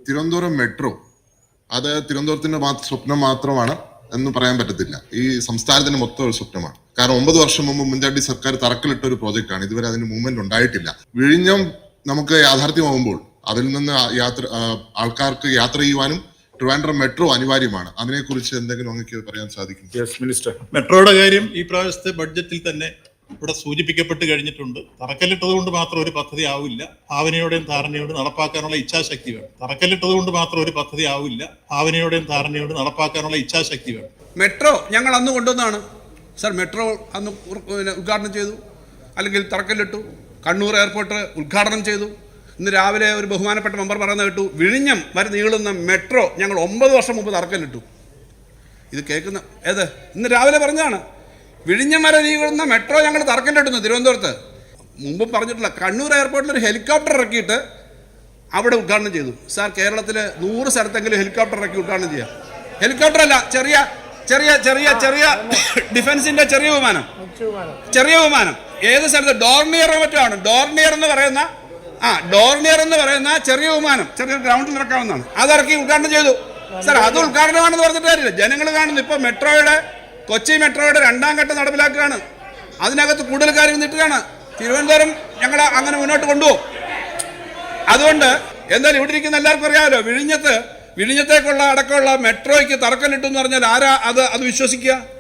Thiruvananthapuram metro അത് തിരുവനന്തപുരത്തിന്റെ സ്വപ്നം മാത്രമാണ് എന്ന് പറയാൻ പറ്റത്തില്ല. ഈ സംസ്ഥാനത്തിന് മൊത്തം ഒരു സ്വപ്നമാണ്. കാരണം 9 വർഷം മുമ്പ് ഉമ്മൻചാണ്ടി സർക്കാർ തറക്കല്ലിട്ട ഒരു പ്രോജക്റ്റാണ്. ഇതുവരെ അതിന് മൂവ്മെന്റ് ഉണ്ടായിട്ടില്ല. വിഴിഞ്ഞം നമുക്ക് യാഥാർത്ഥ്യമാകുമ്പോൾ അതിൽ നിന്ന് ആൾക്കാർക്ക് യാത്ര ചെയ്യുവാനും ട്രിവാൻഡ്രം മെട്രോ അനിവാര്യമാണ്. അതിനെക്കുറിച്ച് എന്തെങ്കിലും അങ്ങക്ക് പറയാൻ സാധിക്കും? മിനിസ്റ്റർ. മെട്രോയുടെ കാര്യം ഈ പ്രാവശ്യത്തെ ബഡ്ജറ്റിൽ തന്നെ ഇവിടെ സൂചിപ്പിക്കപ്പെട്ട് കഴിഞ്ഞിട്ടുണ്ട്. തറക്കല്ലിട്ടത് കൊണ്ട് മാത്രം ഒരു പദ്ധതി ആവില്ല, ഭാവനയോടെയും ധാരണയോടും നടപ്പാക്കാനുള്ള ഇച്ഛാശക്തി വേണം. തറക്കല്ലിട്ടത് കൊണ്ട് മാത്രം ഒരു പദ്ധതി ആവില്ല, ഭാവനയോടെയും ധാരണയോടും നടപ്പാക്കാനുള്ള ഇച്ഛാശക്തി വേണം. മെട്രോ ഞങ്ങൾ അന്ന് കൊണ്ടുവന്നതാണ് സാർ. മെട്രോ അന്ന് ഉദ്ഘാടനം ചെയ്തു, അല്ലെങ്കിൽ തറക്കല്ലിട്ടു. കണ്ണൂർ എയർപോർട്ട് ഉദ്ഘാടനം ചെയ്തു. ഇന്ന് രാവിലെ ഒരു ബഹുമാനപ്പെട്ട മെമ്പർ പറയുന്നത് കേട്ടു, വിഴിഞ്ഞം വരെ നീളുന്ന മെട്രോ ഞങ്ങൾ 9 വർഷം മുമ്പ് തറക്കല്ലിട്ടു. ഇത് കേൾക്കുന്ന ഇന്ന് രാവിലെ പറഞ്ഞതാണ്. വിഴിഞ്ഞം വരെ നീളുന്ന മെട്രോ ഞങ്ങൾ തറക്കല്ലിട്ടുന്നു തിരുവനന്തപുരത്ത്. മുമ്പും പറഞ്ഞിട്ടില്ല. കണ്ണൂർ എയർപോർട്ടിൽ ഒരു ഹെലികോപ്റ്റർ ഇറക്കിയിട്ട് അവിടെ ഉദ്ഘാടനം ചെയ്തു. സാർ, കേരളത്തിൽ 100 സ്ഥലത്തെങ്കിലും ഹെലികോപ്റ്റർ ഇറക്കി ഉദ്ഘാടനം ചെയ്യാം. ഹെലികോപ്റ്റർ അല്ല, ചെറിയ ചെറിയ ചെറിയ ചെറിയ ഡിഫൻസിന്റെ ചെറിയ വിമാനം ഏത് സ്ഥലത്ത് ഡോർണിയറോ മറ്റോ ആണ്. ഡോർണിയർ എന്ന് പറയുന്ന ചെറിയ വിമാനം, ചെറിയ ഗ്രൗണ്ടിൽ ഇറക്കാവുന്നതാണ്. അതിറക്കി ഉദ്ഘാടനം ചെയ്തു. സാർ, അത് ഉദ്ഘാടനമാണെന്ന് പറഞ്ഞിട്ട് കാര്യമില്ല. ജനങ്ങൾ കാണുന്നു. ഇപ്പൊ കൊച്ചി മെട്രോയുടെ 2ാം ഘട്ടം നടപ്പിലാക്കുകയാണ്. അതിനകത്ത് കൂടുതൽ കാര്യങ്ങൾ നീട്ടുകയാണ്. തിരുവനന്തപുരം ഞങ്ങൾ അങ്ങനെ മുന്നോട്ട് കൊണ്ടുപോകും. അതുകൊണ്ട് എന്തായാലും ഇവിടെ ഇരിക്കുന്ന എല്ലാവർക്കും അറിയാമല്ലോ, വിഴിഞ്ഞത്തേക്കുള്ള അടക്കമുള്ള മെട്രോയ്ക്ക് തറക്കല്ലിട്ടു എന്ന് പറഞ്ഞാൽ ആരാ അത് വിശ്വസിക്കുക?